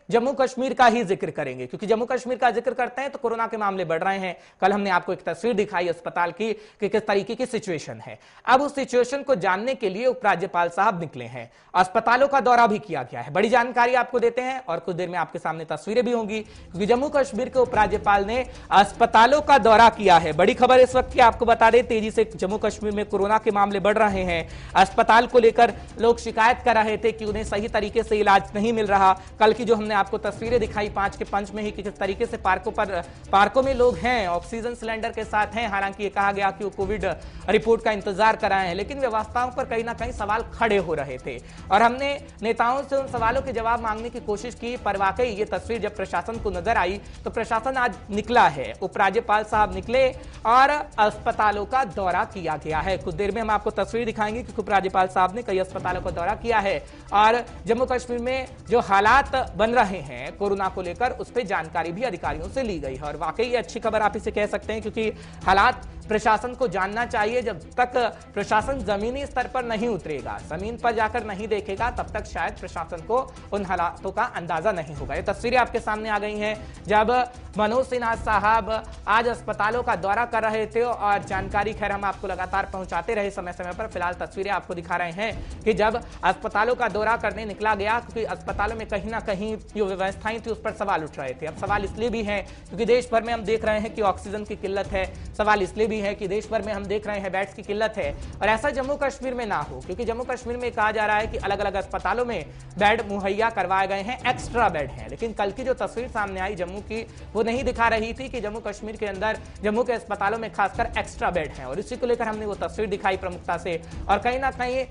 जम्मू कश्मीर का ही जिक्र करेंगे, क्योंकि जम्मू कश्मीर का जिक्र करते हैं तो कोरोना के मामले बढ़ रहे हैं। कल हमने आपको एक तस्वीर दिखाई अस्पताल की कि किस तरीके की सिचुएशन है। अब उस सिचुएशन को जानने के लिए उपराज्यपाल साहब निकले हैं, अस्पतालों का दौरा भी किया गया है। बड़ी जानकारी आपको देते हैं और कुछ देर में आपके सामने तस्वीरें भी होंगी, क्योंकि जम्मू कश्मीर के उपराज्यपाल ने अस्पतालों का दौरा किया है। बड़ी खबर इस वक्त की आपको बता दें, तेजी से जम्मू कश्मीर में कोरोना के मामले बढ़ रहे हैं। अस्पताल को लेकर लोग शिकायत कर रहे थे कि उन्हें सही तरीके से इलाज नहीं मिल रहा। कल की जो हमने आपको तस्वीरें दिखाई 5 के पंच में ही कि किस तरीके से पार्कों में लोग हैं, ऑक्सीजन सिलेंडर के साथ हैं। हालांकि ये कहा गया कि वो कोविड रिपोर्ट का इंतजार कर रहे हैं, लेकिन व्यवस्थाओं पर कहीं ना कहीं सवाल खड़े हो रहे थे और हमने नेताओं से उन सवालों के जवाब मांगने की कोशिश की। पर वाकई ये तस्वीर जब प्रशासन को नजर आई तो प्रशासन आज निकला है, उपराज्यपाल साहब निकले और अस्पतालों का दौरा किया गया है। कुछ देर में हम आपको तस्वीर दिखाएंगे कि उपराज्यपाल साहब ने कई अस्पतालों का दौरा किया है और जम्मू कश्मीर में जो हालात बन रहे हैं कोरोना को लेकर उस पर जानकारी भी अधिकारियों से ली गई है। और वाकई ये अच्छी खबर आप इसे कह सकते हैं, क्योंकि हालात प्रशासन को जानना चाहिए। जब तक प्रशासन जमीनी स्तर पर नहीं उतरेगा, जमीन पर जाकर नहीं देखेगा, तब तक शायद प्रशासन को उन हालातों का अंदाजा नहीं होगा। ये तस्वीरें आपके सामने आ गई हैं जब मनोज सिन्हा साहब आज अस्पतालों का दौरा कर रहे थे और जानकारी खैर हम आपको लगातार पहुंचाते रहे समय समय पर। फिलहाल तस्वीरें आपको दिखा रहे हैं कि जब अस्पतालों का दौरा करने निकला गया, क्योंकि अस्पतालों में कहीं ना कहीं जो व्यवस्थाएं थी उस पर सवाल उठ रहे थे। अब सवाल इसलिए भी है क्योंकि देश भर में हम देख रहे हैं कि ऑक्सीजन की किल्लत है। सवाल इसलिए है कि देश भर में हम देख रहे हैं बेड्स की किल्लत है और ऐसा जम्मू कश्मीर में ना हो, क्योंकि जम्मू कश्मीर में कहा जा रहा है कि अलग अलग अस्पतालों में बेड मुहैया करवाए गए हैं, एक्स्ट्रा बेड हैं। लेकिन कल की जो तस्वीर सामने आई जम्मू की, वो नहीं दिखा रही थी कि जम्मू कश्मीर के अंदर जम्मू के अस्पतालों में खासकर एक्स्ट्रा बेड हैं और इसी को लेकर हमने वो तस्वीर दिखाई प्रमुखता से। और कहीं ना कहीं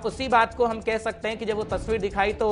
उसी बात को हम कह सकते हैं कि जब वो तस्वीर दिखाई तो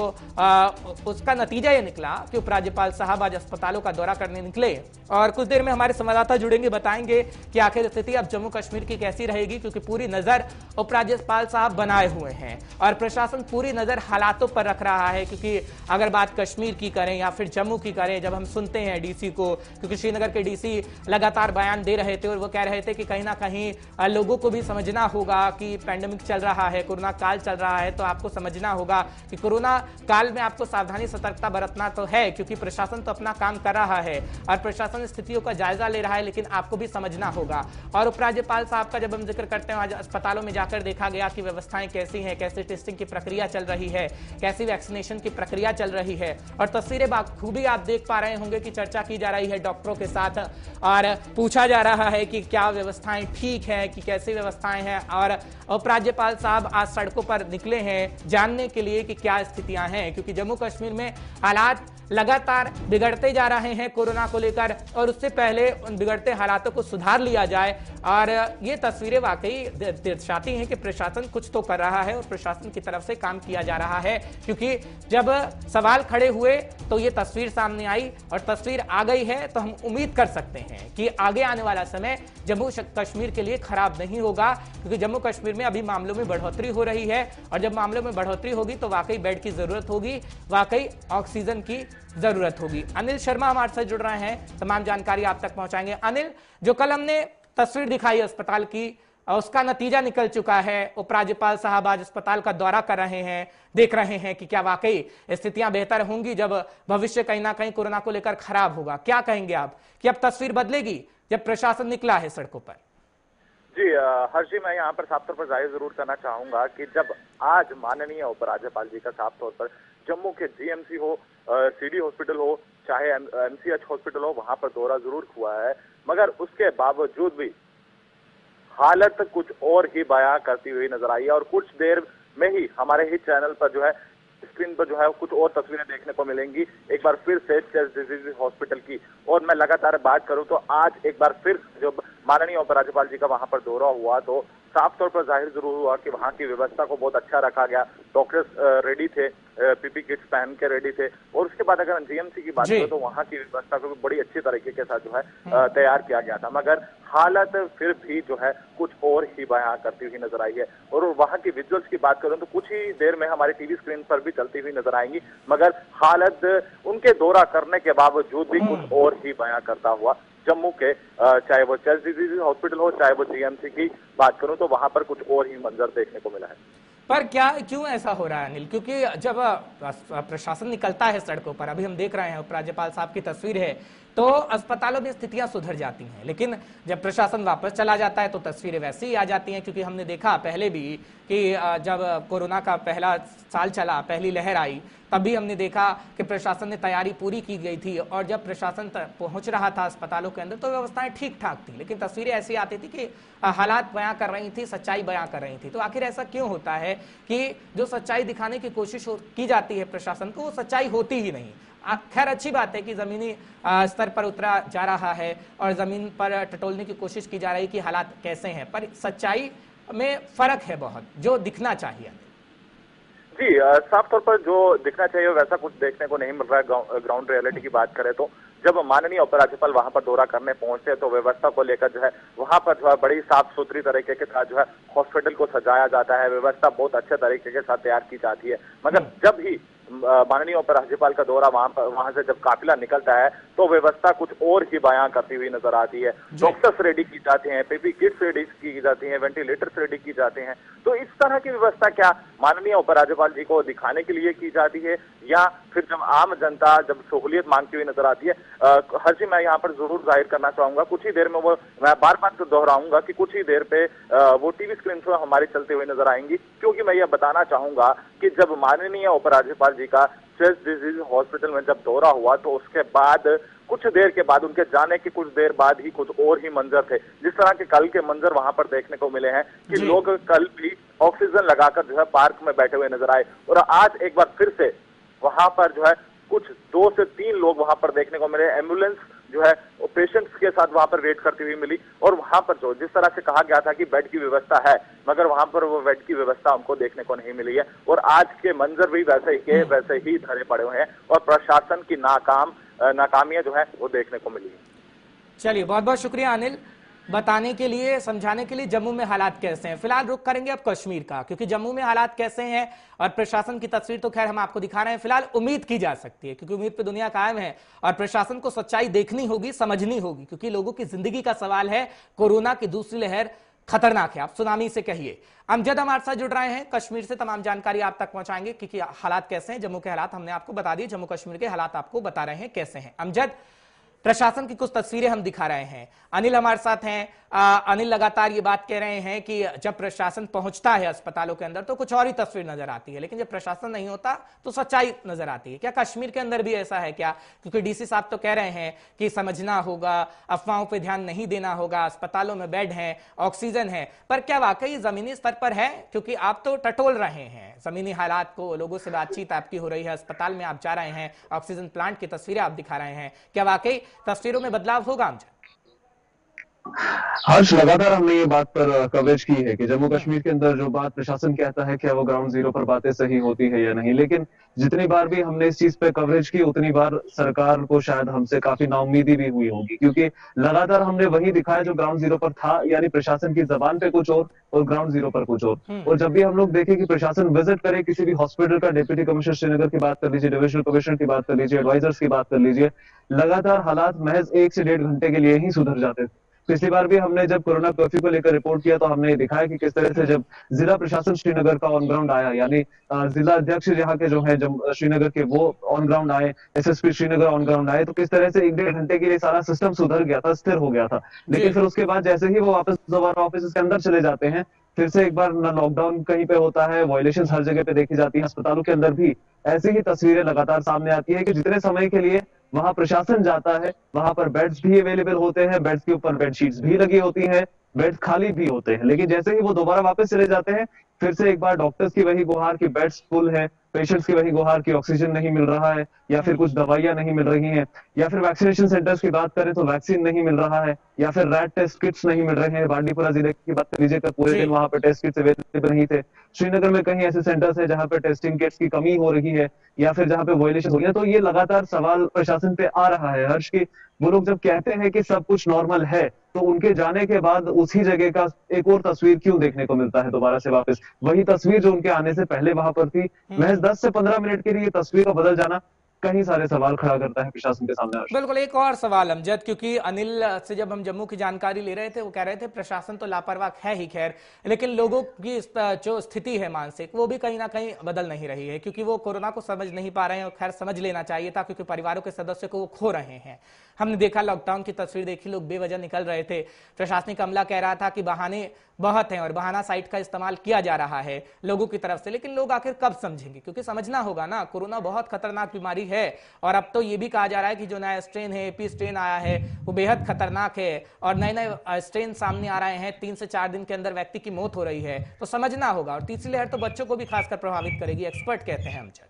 उसका नतीजा ये निकला कि उपराज्यपाल साहब आज अस्पतालों का दौरा करने निकले और कुछ देर में हमारे संवाददाता जुड़ेंगे, बताएंगे कि आखिर स्थिति अब जम्मू कश्मीर की कैसी रहेगी, क्योंकि पूरी नजर उपराज्यपाल साहब बनाए हुए हैं और प्रशासन पूरी नजर हालातों पर रख रहा है। क्योंकि अगर बात कश्मीर की करें या फिर जम्मू की करें, जब हम सुनते हैं डीसी को, क्योंकि श्रीनगर के डीसी लगातार बयान दे रहे थे और वो कह रहे थे कि कहीं ना कहीं लोगों को भी समझना होगा कि पैंडेमिक चल रहा है, कोरोना काल चल रहा है, तो आपको समझना होगा कि कोरोना काल में आपको सावधानी सतर्कता बरतना तो है, क्योंकि प्रशासन तो अपना काम कर रहा है और प्रशासन स्थितियों का जायजा ले रहा है, लेकिन आपको भी समझना होगा। और उपराज्यपाल साहब का जब हम जिक्र करते हैं, आज अस्पतालों में जाकर देखा गया कि व्यवस्थाएं कैसी हैं, कैसे टेस्टिंग की प्रक्रिया चल रही है, कैसी वैक्सीनेशन की प्रक्रिया चल रही है और तस्वीरें बाखूबी आप देख पा रहे होंगे कि चर्चा की जा रही है डॉक्टरों के साथ और पूछा जा रहा है कि क्या व्यवस्थाएं ठीक है, कि कैसी व्यवस्थाएं हैं। और उपराज्यपाल साहब आज सड़कों पर निकले हैं जानने के लिए कि क्या स्थितियां हैं, क्योंकि जम्मू कश्मीर में हालात लगातार बिगड़ते जा रहे हैं कोरोना को लेकर और उससे पहले उन बिगड़ते हालातों को सुधार लिया जाए। और ये तस्वीरें वाकई दर्शाती हैं कि प्रशासन कुछ तो कर रहा है और प्रशासन की तरफ से काम किया जा रहा है, क्योंकि जब सवाल खड़े हुए तो ये तस्वीर सामने आई और तस्वीर आ गई है तो हम उम्मीद कर सकते हैं कि आगे आने वाला समय जम्मू कश्मीर के लिए खराब नहीं होगा, क्योंकि जम्मू कश्मीर में अभी मामलों में बढ़ोतरी हो रही है और जब मामलों में बढ़ोतरी होगी तो वाकई बेड की जरूरत होगी, वाकई ऑक्सीजन की जरूरत होगी। अनिल शर्मा हमारे साथ जुड़ रहे हैं, तमाम जानकारी आप तक पहुंचाएंगे। अनिल, जो कल हमने तस्वीर दिखाई अस्पताल की, उसका नतीजा निकल चुका है। उपराज्यपाल साहब आज अस्पताल का दौरा कर रहे हैं, देख रहे हैं कि क्या वाकई स्थितियां बेहतर होंगी जब भविष्य कहीं ना कहीं कोरोना को लेकर खराब होगा। क्या कहेंगे आप कि अब तस्वीर बदलेगी जब प्रशासन निकला है सड़कों पर? जी हर्षी, मैं यहाँ पर साफ तौर पर जाहिर जरूर करना चाहूंगा कि जब आज माननीय उपराज्यपाल जी का साफ तौर पर जम्मू के जीएमसी हो, सीडी हॉस्पिटल हो, चाहे एमसीएच हॉस्पिटल हो, वहां पर दौरा जरूर हुआ है, मगर उसके बावजूद भी हालत कुछ और ही बयां करती हुई नजर आई है। और कुछ देर में ही हमारे ही चैनल पर जो है स्क्रीन पर जो है कुछ और तस्वीरें देखने को मिलेंगी, एक बार फिर से चेस्ट डिजीज हॉस्पिटल की। और मैं लगातार बात करूं तो आज एक बार फिर जो माननीय उपराज्यपाल जी का वहां पर दौरा हुआ तो साफ तौर पर जाहिर जरूर हुआ कि वहां की व्यवस्था को बहुत अच्छा रखा गया। डॉक्टर्स रेडी थे, पीपी किट्स पहन के रेडी थे। और उसके बाद अगर जीएमसी की बात करें तो वहां की व्यवस्था को बड़ी अच्छी तरीके के साथ जो है तैयार किया गया था, मगर हालत फिर भी जो है कुछ और ही बयां करती हुई नजर आई है। और वहां की विजुअल्स की बात करूं तो कुछ ही देर में हमारे टीवी स्क्रीन पर भी चलती हुई नजर आएंगी, मगर हालत उनके दौरा करने के बावजूद भी कुछ और ही बयां करता हुआ जम्मू के, चाहे वो चेस्ट डिजीज हॉस्पिटल हो, चाहे वो जीएमसी की बात करूं तो वहां पर कुछ और ही मंजर देखने को मिला है। पर क्या क्यों ऐसा हो रहा है अनिल? क्योंकि जब प्रशासन निकलता है सड़कों पर, अभी हम देख रहे हैं उपराज्यपाल साहब की तस्वीर है, तो अस्पतालों में स्थितियां सुधर जाती हैं, लेकिन जब प्रशासन वापस चला जाता है तो तस्वीरें वैसी ही आ जाती हैं। क्योंकि हमने देखा पहले भी कि जब कोरोना का पहला साल चला, पहली लहर आई, तब भी हमने देखा कि प्रशासन ने तैयारी पूरी की गई थी, और जब प्रशासन पहुंच रहा था अस्पतालों के अंदर तो व्यवस्थाएं ठीक ठाक थी, लेकिन तस्वीरें ऐसी आती थी कि हालात बयां कर रही थी, सच्चाई बयां कर रही थी। तो आखिर ऐसा क्यों होता है कि जो सच्चाई दिखाने की कोशिश की जाती है प्रशासन को, वो सच्चाई होती ही नहीं? खैर, अच्छी बात है कि जमीनी स्तर पर उतरा जा रहा है और जमीन पर टटोलने की कोशिश की जा रही है कि हालात कैसे हैं, पर सच्चाई में फर्क है बहुत, जो दिखना चाहिए। जी, साफ तौर पर जो दिखना चाहिए वैसा कुछ देखने को नहीं मिल रहा है। ग्राउंड रियलिटी की बात करें तो जब माननीय उपराज्यपाल वहां पर दौरा करने पहुंचते हैं तो व्यवस्था को लेकर जो है वहां पर जो है बड़ी साफ सुथरी तरीके के साथ जो है हॉस्पिटल को सजाया जाता है, व्यवस्था बहुत अच्छे तरीके के साथ तैयार की जाती है। मगर जब ही माननीय उपराज्यपाल का दौरा वहां से जब काफिला निकलता है तो व्यवस्था कुछ और ही बयां करती हुई नजर आती है। डॉक्टर्स रेडी की जाते हैं, पीपी किट्स रेडी की जाती हैं, वेंटिलेटर्स रेडी की जाते हैं। तो इस तरह की व्यवस्था क्या माननीय उपराज्यपाल जी को दिखाने के लिए की जाती है, या फिर जब आम जनता जब सहूलियत मांगती हुई नजर आती है? हर्षी, मैं यहाँ पर जरूर जाहिर करना चाहूंगा, कुछ ही देर में वो मैं बार बार दोहराऊंगा कि कुछ ही देर पे वो टीवी स्क्रीन पर हमारी चलते हुए नजर आएंगी, क्योंकि मैं ये बताना चाहूंगा कि जब माननीय उपराज्यपाल जी का चेस्ट डिजीज हॉस्पिटल में जब दौरा हुआ तो उसके बाद कुछ देर के बाद, उनके जाने के कुछ देर बाद ही कुछ और ही मंजर थे। जिस तरह के कल के मंजर वहां पर देखने को मिले हैं कि लोग कल भी ऑक्सीजन लगाकर जो है पार्क में बैठे हुए नजर आए, और आज एक बार फिर से वहां पर जो है कुछ 2 से 3 लोग वहां पर देखने को मिले। एम्बुलेंस जो है पेशेंट्स के साथ वहां पर वेट करती हुई मिली, और वहां पर जो जिस तरह से कहा गया था कि बेड की व्यवस्था है, मगर वहां पर वो बेड की व्यवस्था हमको देखने को नहीं मिली है, और आज के मंजर भी वैसे ही धरे पड़े हुए हैं, और प्रशासन की नाकामियां जो है वो देखने को मिली है। चलिए, बहुत बहुत शुक्रिया अनिल, बताने के लिए, समझाने के लिए। जम्मू में हालात कैसे हैं? फिलहाल रुख करेंगे अब कश्मीर का, क्योंकि जम्मू में हालात कैसे हैं और प्रशासन की तस्वीर तो खैर हम आपको दिखा रहे हैं। फिलहाल उम्मीद की जा सकती है, क्योंकि उम्मीद पे दुनिया कायम है, और प्रशासन को सच्चाई देखनी होगी, समझनी होगी, क्योंकि लोगों की जिंदगी का सवाल है। कोरोना की दूसरी लहर खतरनाक है, आप सुनामी से कहिए। अमजद हमारे साथ जुड़ रहे हैं कश्मीर से, तमाम जानकारी आप तक पहुंचाएंगे क्योंकि हालात कैसे हैं। जम्मू के हालात हमने आपको बता दिए, जम्मू कश्मीर के हालात आपको बता रहे हैं कैसे हैं। अमजद, प्रशासन की कुछ तस्वीरें हम दिखा रहे हैं। अनिल हमारे साथ हैं। अनिल लगातार ये बात कह रहे हैं कि जब प्रशासन पहुंचता है अस्पतालों के अंदर तो कुछ और ही तस्वीर नजर आती है, लेकिन जब प्रशासन नहीं होता तो सच्चाई नजर आती है। क्या कश्मीर के अंदर भी ऐसा है क्या? क्योंकि डीसी साहब तो कह रहे हैं कि समझना होगा, अफवाहों पर ध्यान नहीं देना होगा, अस्पतालों में बेड है, ऑक्सीजन है, पर क्या वाकई जमीनी स्तर पर है? क्योंकि आप तो टटोल रहे हैं जमीनी हालात को, लोगों से बातचीत आपकी हो रही है, अस्पताल में आप जा रहे हैं, ऑक्सीजन प्लांट की तस्वीरें आप दिखा रहे हैं, क्या वाकई तस्वीरों में बदलाव होगा? अमजद, हर्ष, लगातार हमने ये बात पर कवरेज की है कि जम्मू कश्मीर के अंदर जो बात प्रशासन कहता है क्या वो ग्राउंड जीरो पर बातें सही होती है या नहीं, लेकिन जितनी बार भी हमने इस चीज पे कवरेज की उतनी बार सरकार को शायद हमसे काफी नाउम्मीदी भी हुई होगी, क्योंकि लगातार हमने वही दिखाया जो ग्राउंड जीरो पर था, यानी प्रशासन की जबान पे कुछ और ग्राउंड जीरो पर कुछ और। और जब भी हम लोग देखें कि प्रशासन विजिट करे किसी भी हॉस्पिटल का, डिप्टी कमिश्नर श्रीनगर की बात कर लीजिए, डिविजनल कमिश्नर की बात कर लीजिए, एडवाइजर्स की बात कर लीजिए, लगातार हालात महज 1 से 1.5 घंटे के लिए ही सुधर जाते थे। पिछली बार भी हमने जब कोरोना कर्फ्यू को लेकर रिपोर्ट किया तो हमने दिखाया कि किस तरह से जब जिला प्रशासन श्रीनगर का ऑन ग्राउंड आया, यानी जिला अध्यक्ष यहाँ के जो है श्रीनगर के वो ऑन ग्राउंड आए, एसएसपी श्रीनगर ऑन ग्राउंड आए, तो किस तरह से 1-1.5 घंटे के लिए सारा सिस्टम सुधर गया था, स्थिर हो गया था। लेकिन फिर उसके बाद जैसे ही वो वापस दोबारा ऑफिस के अंदर चले जाते हैं, फिर से एक बार लॉकडाउन कहीं पे होता है, वायलेशंस हर जगह पे देखी जाती है, अस्पतालों के अंदर भी ऐसी ही तस्वीरें लगातार सामने आती है कि जितने समय के लिए वहां प्रशासन जाता है वहां पर बेड्स भी अवेलेबल होते हैं, बेड्स के ऊपर बेडशीट्स भी लगी होती हैं, बेड खाली भी होते हैं, लेकिन जैसे ही वो दोबारा वापस चले जाते हैं फिर से एक बार डॉक्टर्स की वही गुहार की बेड्स फुल है, पेशेंट्स की वही गुहार की ऑक्सीजन नहीं मिल रहा है, या फिर कुछ दवाइयां नहीं मिल रही हैं, या फिर वैक्सीनेशन सेंटर्स की बात करें तो वैक्सीन नहीं मिल रहा है, या फिर रैट टेस्ट किट्स नहीं मिल रहे हैं। बांडीपुरा जिले की बात कर लीजिए, पूरे दिन वहां पर टेस्ट किट्स अवेलेबल नहीं थे। श्रीनगर में कहीं ऐसे सेंटर्स है जहां पर टेस्टिंग किट्स की कमी हो रही है, या फिर जहां पे वायलेशन हो रही है। तो ये लगातार सवाल प्रशासन पे आ रहा है हर्ष की वो लोग जब कहते हैं कि सब कुछ नॉर्मल है तो उनके जाने के बाद उसी जगह का एक और तस्वीर क्यों देखने को मिलता है दोबारा से वापस? वही तस्वीर जो उनके आने से पहले वहां पर थी, महज 10 से 15 मिनट के लिए तस्वीर का बदल जाना कई सारे सवाल खड़ा करता है प्रशासन के सामने। बिल्कुल, एक और सवाल अमजद, क्योंकि अनिल से जब हम जम्मू की जानकारी ले रहे थे, वो कह रहे थे प्रशासन तो लापरवाह है ही, खैर, लेकिन लोगों की जो स्थिति है मानसिक, वो भी कहीं ना कहीं बदल नहीं रही है, क्योंकि वो कोरोना को समझ नहीं पा रहे हैं, और खैर समझ लेना चाहिए था, क्योंकि परिवारों के सदस्य को वो खो रहे हैं। हमने देखा, लॉकडाउन की तस्वीर देखी, लोग बेवजह निकल रहे थे, प्रशासनिक अमला कह रहा था कि बहाने बहुत हैं और बहाना साइट का इस्तेमाल किया जा रहा है लोगों की तरफ से, लेकिन लोग आखिर कब समझेंगे? क्योंकि समझना होगा ना, कोरोना बहुत खतरनाक बीमारी है, और अब तो ये भी कहा जा रहा है कि जो नया स्ट्रेन है, एपी स्ट्रेन आया है, वो बेहद खतरनाक है, और नए नए स्ट्रेन सामने आ रहे हैं, 3 से 4 दिन के अंदर व्यक्ति की मौत हो रही है, तो समझना होगा। और तीसरी लहर तो बच्चों को भी खासकर प्रभावित करेगी, एक्सपर्ट कहते हैं अमजद।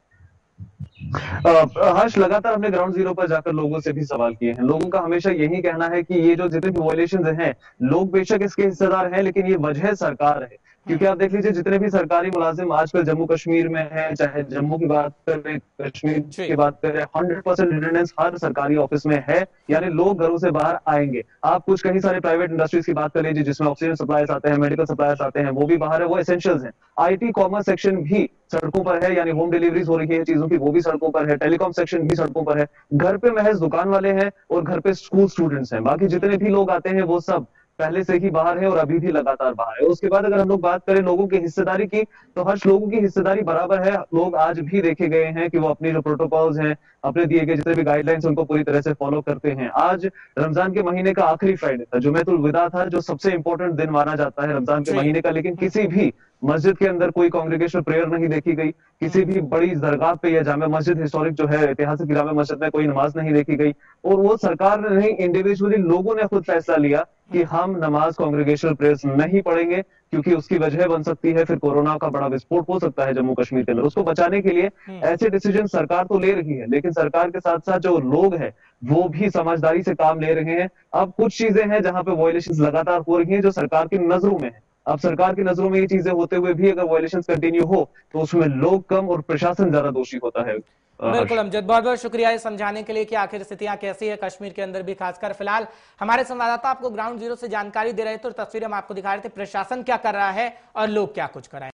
हर्ष, लगातार हमने ग्राउंड जीरो पर जाकर लोगों से भी सवाल किए हैं। लोगों का हमेशा यही कहना है कि ये जो जितने भी वायलेशन हैं, लोग बेशक इसके हिस्सेदार हैं, लेकिन ये वजह सरकार है। क्योंकि आप देख लीजिए, जितने भी सरकारी मुलाजिम आजकल जम्मू कश्मीर में हैं, चाहे जम्मू की बात करें, कश्मीर की बात करें, 100% अटेंडेंस हर सरकारी ऑफिस में है, यानी लोग घरों से बाहर आएंगे। आप कुछ कहीं सारे प्राइवेट इंडस्ट्रीज की बात कर लीजिए, जिसमें ऑक्सीजन सप्लायर्स आते हैं, मेडिकल सप्लायर्स आते हैं, वो भी बाहर है, वो एसेंशियल्स हैं। IT कॉमर्स सेक्शन भी सड़कों पर है, यानी होम डिलीवरीज हो रही है चीजों की, वो भी सड़कों पर है। टेलीकॉम सेक्शन भी सड़कों पर है। घर पे महज दुकान वाले हैं और घर पे स्कूल स्टूडेंट्स हैं। बाकी जितने भी लोग आते हैं वो सब पहले से ही बाहर है और अभी भी लगातार बाहर है। उसके बाद अगर हम लोग बात करें लोगों की हिस्सेदारी की, तो हर लोगों की हिस्सेदारी बराबर है। लोग आज भी देखे गए हैं कि वो अपने जो प्रोटोकॉल्स हैं, अपने दिए गए जितने भी गाइडलाइंस, उनको पूरी तरह से फॉलो करते हैं। आज रमजान के महीने का आखिरी फ्राइडे था, जुमेतुल विदा था, जो सबसे इंपॉर्टेंट दिन माना जाता है रमजान के महीने का, लेकिन किसी भी मस्जिद के अंदर कोई कांग्रेगेशनल प्रेयर नहीं देखी गई। किसी भी बड़ी दरगाह पे या जामे मस्जिद, हिस्टोरिक जो है ऐतिहासिक जामे मस्जिद में, कोई नमाज नहीं देखी गई। और वो सरकार ने नहीं, इंडिविजुअली लोगों ने खुद फैसला लिया कि हम नमाज कांग्रेगेशनल प्रेयर्स नहीं पढ़ेंगे, क्योंकि उसकी वजह बन सकती है फिर कोरोना का बड़ा विस्फोट हो सकता है जम्मू कश्मीर के अंदर। उसको बचाने के लिए ऐसे डिसीजन सरकार तो ले रही है, लेकिन सरकार के साथ साथ जो लोग हैं वो भी समझदारी से काम ले रहे हैं। अब कुछ चीजें हैं जहां पे वायलेशंस लगातार हो रही हैं, जो सरकार की नजरों में है। अब सरकार की नजरों में ये चीजें होते हुए भी अगर वायलेशंस कंटिन्यू हो, तो उसमें लोग कम और प्रशासन ज्यादा दोषी होता है। बिल्कुल अमजद, बहुत बहुत शुक्रिया ये समझाने के लिए कि आखिर स्थितियां कैसी है कश्मीर के अंदर भी खासकर। फिलहाल हमारे संवाददाता आपको ग्राउंड जीरो से जानकारी दे रहे थे और तस्वीरें हम आपको दिखा रहे थे, प्रशासन क्या कर रहा है और लोग क्या कुछ कर रहे हैं।